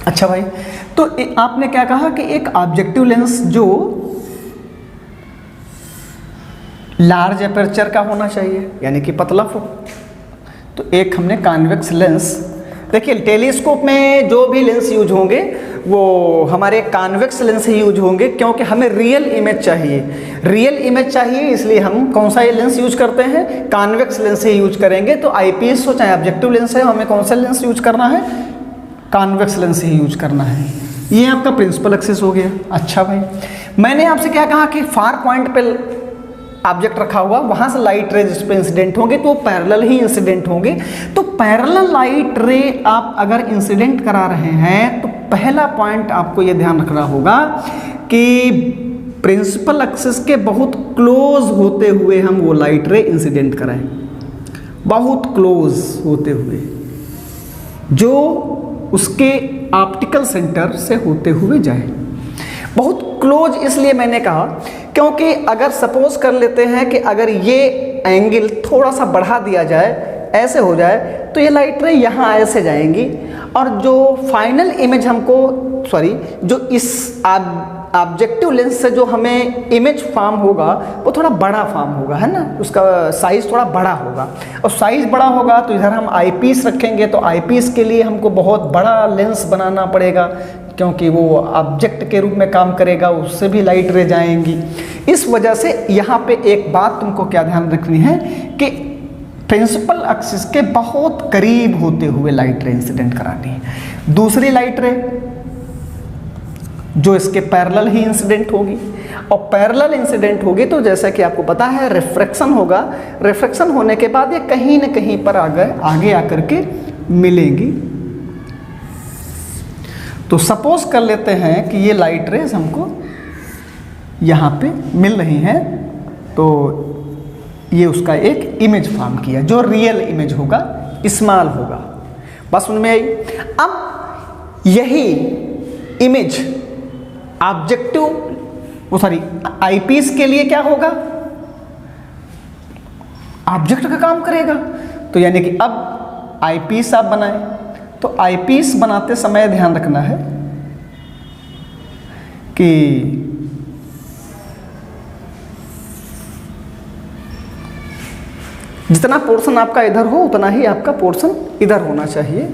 अच्छा भाई, तो आपने क्या कहा कि एक ऑब्जेक्टिव लेंस जो लार्ज एपर्चर का होना चाहिए, यानी कि पतला हो, तो एक हमने कॉन्वेक्स लेंस। देखिए टेलीस्कोप में जो भी लेंस यूज होंगे वो हमारे कॉन्वेक्स लेंस ही यूज होंगे, क्योंकि हमें रियल इमेज चाहिए। रियल इमेज चाहिए इसलिए हम कौन सा लेंस यूज करते हैं, कॉन्वेक्स लेंस ही यूज करेंगे। तो आईपीएस हो चाहे ऑब्जेक्टिव लेंस है, हमें कौन सा लेंस यूज करना है, कॉन्वेक्स लेंस ही यूज करना है। ये आपका प्रिंसिपल एक्सिस हो गया। अच्छा भाई, मैंने आपसे क्या कहा कि फार पॉइंट पे ऑब्जेक्ट रखा हुआ, वहां से लाइट रे जिस पे इंसिडेंट होंगे तो पैरेलल ही इंसिडेंट होंगे। तो पैरेलल लाइट रे आप अगर इंसिडेंट करा रहे हैं तो पहला पॉइंट आपको ये ध्यान रखना होगा कि प्रिंसिपल एक्सिस के बहुत क्लोज होते हुए हम वो लाइट रे इंसिडेंट कराएं, बहुत क्लोज होते हुए, जो उसके ऑप्टिकल सेंटर से होते हुए जाए। बहुत क्लोज इसलिए मैंने कहा क्योंकि अगर सपोज कर लेते हैं कि अगर ये एंगल थोड़ा सा बढ़ा दिया जाए, ऐसे हो जाए, तो ये लाइट रे यहाँ ऐसे जाएंगी और जो फाइनल इमेज हमको जो इस ऑब्जेक्टिव लेंस से जो हमें इमेज फॉर्म होगा वो थोड़ा बड़ा फॉर्म होगा, है ना, उसका साइज़ थोड़ा बड़ा होगा। और साइज़ बड़ा होगा तो इधर हम आईपीस रखेंगे, तो आईपीस के लिए हमको बहुत बड़ा लेंस बनाना पड़ेगा, क्योंकि वो ऑब्जेक्ट के रूप में काम करेगा, उससे भी लाइट रे जाएंगी। इस वजह से यहाँ पे एक बात तुमको क्या ध्यान रखनी है कि प्रिंसिपल एक्सिस के बहुत करीब होते हुए लाइट रे इंसिडेंट करानी है। दूसरी लाइट रे जो इसके पैरेलल ही इंसिडेंट होगी, और पैरेलल इंसिडेंट होगी तो जैसा कि आपको पता है रिफ्रैक्शन होगा। रिफ्रैक्शन होने के बाद ये कहीं न कहीं पर आगे आकर के मिलेंगी। तो सपोज कर लेते हैं कि ये लाइट रेज हमको यहाँ पे मिल रही हैं, तो ये उसका एक इमेज फॉर्म किया जो रियल इमेज होगा, स्मॉल होगा। बस उनमें आई। अब यही इमेज ऑब्जेक्टिव आईपीस के लिए क्या होगा, ऑब्जेक्ट का काम करेगा। तो यानी कि अब आईपीस आप बनाएं, तो आईपीस बनाते समय ध्यान रखना है कि जितना पोर्शन आपका इधर हो उतना ही आपका पोर्शन इधर होना चाहिए।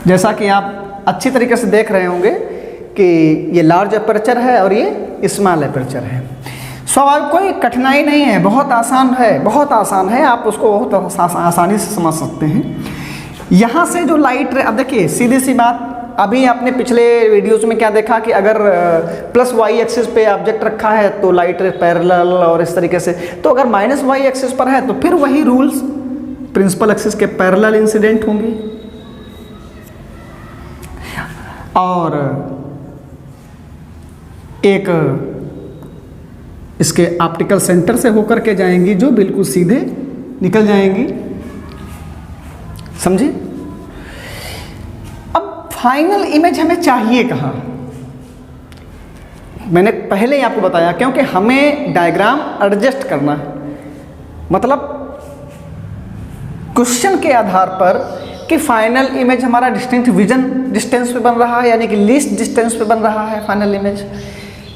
जैसा कि आप अच्छी तरीके से देख रहे होंगे कि ये लार्ज एपर्चर है और ये स्मॉल एपर्चर है। स्वाभाविक कोई कठिनाई नहीं है, बहुत आसान है, बहुत आसान है, आप उसको बहुत आसानी से समझ सकते हैं। यहाँ से जो लाइट रे, अब देखिए सीधी सी बात, अभी आपने पिछले वीडियोस में क्या देखा कि अगर प्लस वाई एक्सिस पे ऑब्जेक्ट रखा है तो लाइट रे पैरेलल और इस तरीके से, तो अगर माइनस वाई एक्सिस पर है तो फिर वही रूल्स, प्रिंसिपल एक्सिस के पैरेलल इंसिडेंट होंगे और एक इसके ऑप्टिकल सेंटर से होकर के जाएंगी जो बिल्कुल सीधे निकल जाएंगी। समझे? अब फाइनल इमेज हमें चाहिए कहाँ? मैंने पहले ही आपको बताया, क्योंकि हमें डायग्राम एडजस्ट करना है, मतलब क्वेश्चन के आधार पर कि फाइनल इमेज हमारा डिस्टिंक्ट विजन डिस्टेंस पे बन रहा है, यानी कि लीस्ट डिस्टेंस पे बन रहा है फाइनल इमेज,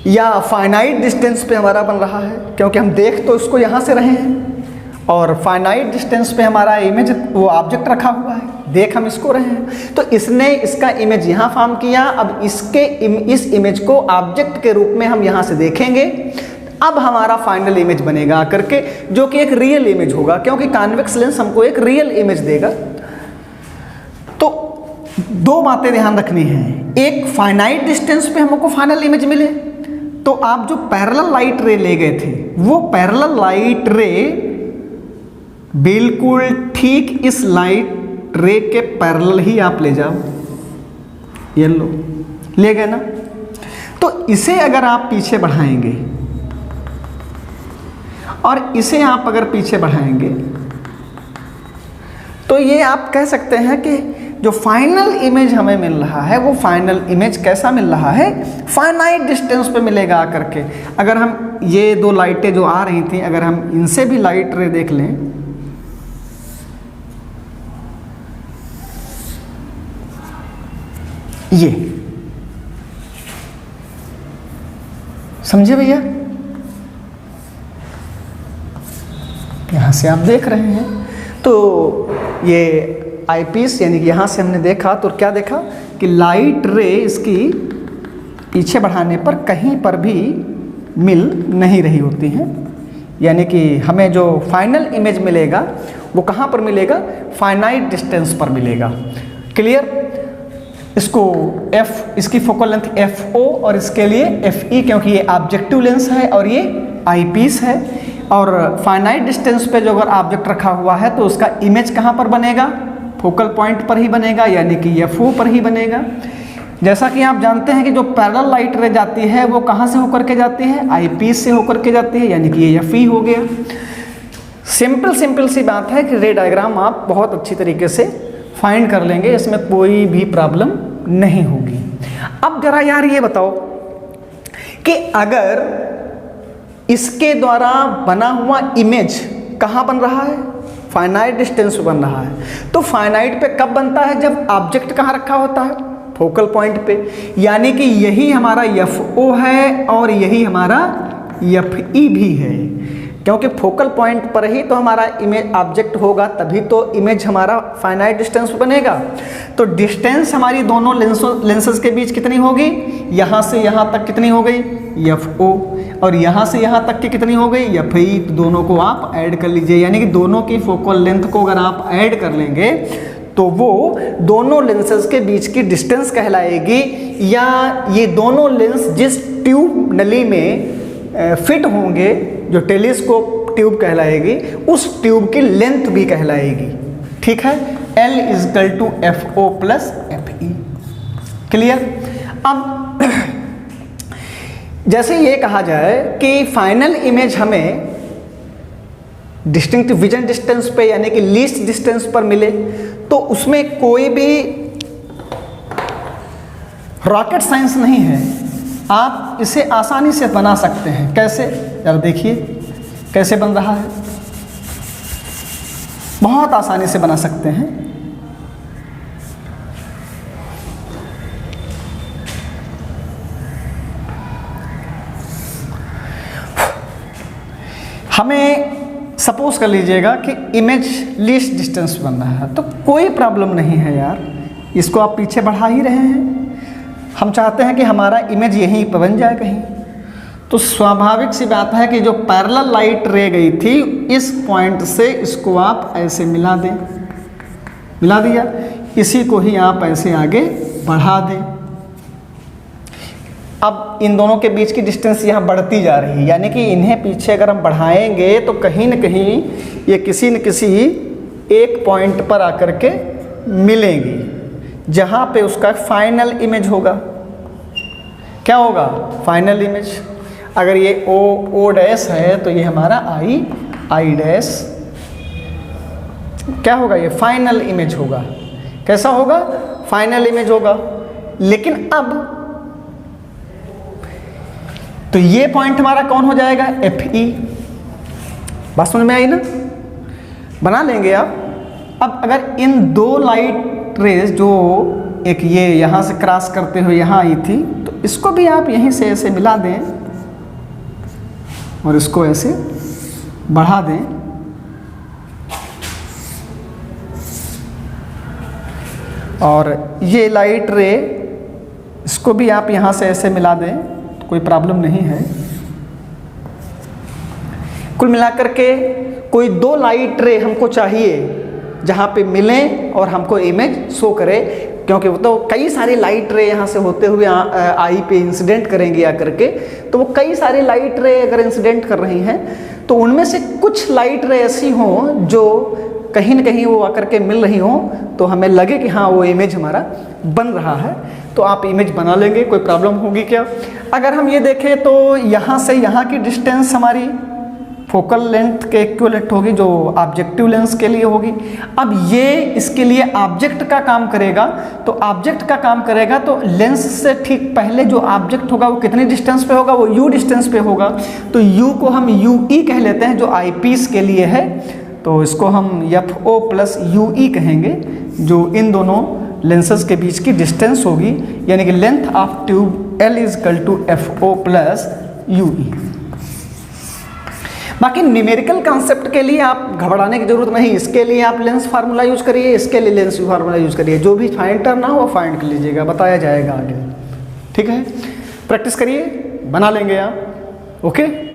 या फाइनाइट डिस्टेंस पे हमारा बन रहा है, क्योंकि हम देख तो इसको यहाँ से रहे हैं और फाइनाइट डिस्टेंस पे हमारा इमेज वो ऑब्जेक्ट रखा हुआ है, देख हम इसको रहे हैं, तो इसने इसका इमेज यहाँ फॉर्म किया। अब इस इमेज को ऑब्जेक्ट के रूप में हम यहाँ से देखेंगे, अब हमारा फाइनल इमेज बनेगा करके, जो कि एक रियल इमेज होगा, क्योंकि कॉन्वेक्स लेंस हमको एक रियल इमेज देगा। तो दो बातें ध्यान रखनी है, एक फाइनाइट डिस्टेंस पे हमको फाइनल इमेज मिले, तो आप जो पैरेलल लाइट रे ले गए थे वो पैरेलल लाइट रे बिल्कुल ठीक इस लाइट रे के पैरेलल ही आप ले जाओ, ये लो, ले गए ना। तो इसे अगर आप पीछे बढ़ाएंगे और इसे आप अगर पीछे बढ़ाएंगे तो ये आप कह सकते हैं कि जो फाइनल इमेज हमें मिल रहा है वो फाइनल इमेज कैसा मिल रहा है, फाइनाइट डिस्टेंस पे मिलेगा आकर के। अगर हम ये दो लाइटें जो आ रही थी, अगर हम इनसे भी लाइट रे देख लें ये समझे भैया? यहां से आप देख रहे हैं तो ये आईपीस यानी कि यहाँ से हमने देखा तो क्या देखा कि लाइट रे इसकी पीछे बढ़ाने पर कहीं पर भी मिल नहीं रही होती हैं, यानी कि हमें जो फाइनल इमेज मिलेगा वो कहाँ पर मिलेगा? फाइनाइट डिस्टेंस पर मिलेगा। क्लियर? इसको f, इसकी फोकल लेंथ FO और इसके लिए FE, क्योंकि ये ऑब्जेक्टिव लेंस है और ये आईपीस है। और फाइनाइट डिस्टेंस पे जो अगर ऑब्जेक्ट रखा हुआ है तो उसका इमेज कहाँ पर बनेगा? फोकल पॉइंट पर ही बनेगा, यानी कि FO पर ही बनेगा। जैसा कि आप जानते हैं कि जो पैरेलल लाइट रे जाती है वो कहाँ से होकर के जाती है? आईपीस से होकर के जाती है, यानी कि ये FE हो गया। सिंपल सी बात है कि रे डायग्राम आप बहुत अच्छी तरीके से फाइंड कर लेंगे, इसमें कोई भी प्रॉब्लम नहीं होगी। अब जरा यार ये बताओ कि अगर इसके द्वारा बना हुआ इमेज कहाँ बन रहा है? फाइनाइट डिस्टेंस बन रहा है। तो फाइनाइट पे कब बनता है? जब ऑब्जेक्ट कहाँ रखा होता है? फोकल पॉइंट पे, यानी कि यही हमारा FO है और यही हमारा FE भी है, क्योंकि फोकल पॉइंट पर ही तो हमारा इमेज ऑब्जेक्ट होगा, तभी तो इमेज हमारा फाइनाइट डिस्टेंस बनेगा। तो डिस्टेंस हमारी दोनों लेंसेज के बीच कितनी होगी? यहाँ से यहाँ तक कितनी हो गई? FO, और यहाँ से यहाँ तक की कितनी हो गई? FE। तो दोनों को आप ऐड कर लीजिए, यानी कि दोनों की फोकल लेंथ को अगर आप ऐड कर लेंगे तो वो दोनों लेंसेज के बीच की डिस्टेंस कहलाएगी, या ये दोनों लेंस जिस ट्यूब नली में फिट होंगे, जो टेलीस्कोप ट्यूब कहलाएगी, उस ट्यूब की लेंथ भी कहलाएगी। ठीक है? L = FO + FE। क्लियर? अब जैसे ये कहा जाए कि फाइनल इमेज हमें डिस्टिंक्ट विजन डिस्टेंस पे यानी कि लीस्ट डिस्टेंस पर मिले, तो उसमें कोई भी रॉकेट साइंस नहीं है, आप इसे आसानी से बना सकते हैं। कैसे? जरा देखिए कैसे बन रहा है। बहुत आसानी से बना सकते हैं। हमें सपोज कर लीजिएगा कि इमेज लीस्ट डिस्टेंस बन रहा है, तो कोई प्रॉब्लम नहीं है यार, इसको आप पीछे बढ़ा ही रहे हैं। हम चाहते हैं कि हमारा इमेज यहीं पर बन जाए कहीं, तो स्वाभाविक सी बात है कि जो पैरेलल लाइट रे गई थी इस पॉइंट से इसको आप ऐसे मिला दें, मिला दिया, इसी को ही आप ऐसे आगे बढ़ा दें। अब इन दोनों के बीच की डिस्टेंस यहाँ बढ़ती जा रही है, यानी कि इन्हें पीछे अगर हम बढ़ाएंगे तो कहीं न कहीं ये किसी न किसी एक पॉइंट पर आकर के मिलेंगी, जहाँ पे उसका फाइनल इमेज होगा। क्या होगा? Final image. अगर ये O डैश है तो ये हमारा I डैश क्या होगा? ये फाइनल इमेज होगा। कैसा होगा? फाइनल इमेज होगा। लेकिन अब तो ये पॉइंट हमारा कौन हो जाएगा? FE। बात समझ में आई ना? बना लेंगे आप। अब अगर इन दो लाइट रेज जो एक ये यहाँ से क्रॉस करते हुए यहाँ आई थी, तो इसको भी आप यहीं से ऐसे मिला दें और इसको ऐसे बढ़ा दें, और ये लाइट रे इसको भी आप यहाँ से ऐसे मिला दें, तो कोई प्रॉब्लम नहीं है। कुल मिलाकर के कोई दो लाइट रे हमको चाहिए जहाँ पे मिलें और हमको इमेज शो करे, क्योंकि वो तो कई सारी लाइट रे यहाँ से होते हुए आई पे इंसिडेंट करेंगे आकर के, तो वो कई सारी लाइट रे अगर इंसिडेंट कर रही हैं तो उनमें से कुछ लाइट रे ऐसी हों जो कहीं न कहीं वो आकर के मिल रही हों, तो हमें लगे कि हाँ वो इमेज हमारा बन रहा है, तो आप इमेज बना लेंगे। कोई प्रॉब्लम होगी क्या? अगर हम ये देखें तो यहाँ से यहाँ की डिस्टेंस हमारी फोकल लेंथ के इक्विवेलेंट होगी, जो ऑब्जेक्टिव लेंस के लिए होगी। अब ये इसके लिए ऑब्जेक्ट का काम करेगा, तो ऑब्जेक्ट का काम करेगा तो लेंस से ठीक पहले जो ऑब्जेक्ट होगा वो कितनी डिस्टेंस पे होगा? वो U डिस्टेंस पे होगा। तो U को हम UE कह लेते हैं, जो आईपीस के लिए है, तो इसको हम FO + UE कहेंगे, जो इन दोनों लेंसेज के बीच की डिस्टेंस होगी, यानी कि length of tube L is equal to FO plus UE। बाकी न्यूमेरिकल कॉन्सेप्ट के लिए आप घबराने की जरूरत नहीं, इसके लिए आप लेंस फार्मूला यूज करिए, इसके लिए लेंस फार्मूला यूज करिए, जो भी फाइंड करना हो वो फाइंड कर लीजिएगा, बताया जाएगा आगे। ठीक है, प्रैक्टिस करिए, बना लेंगे आप। ओके।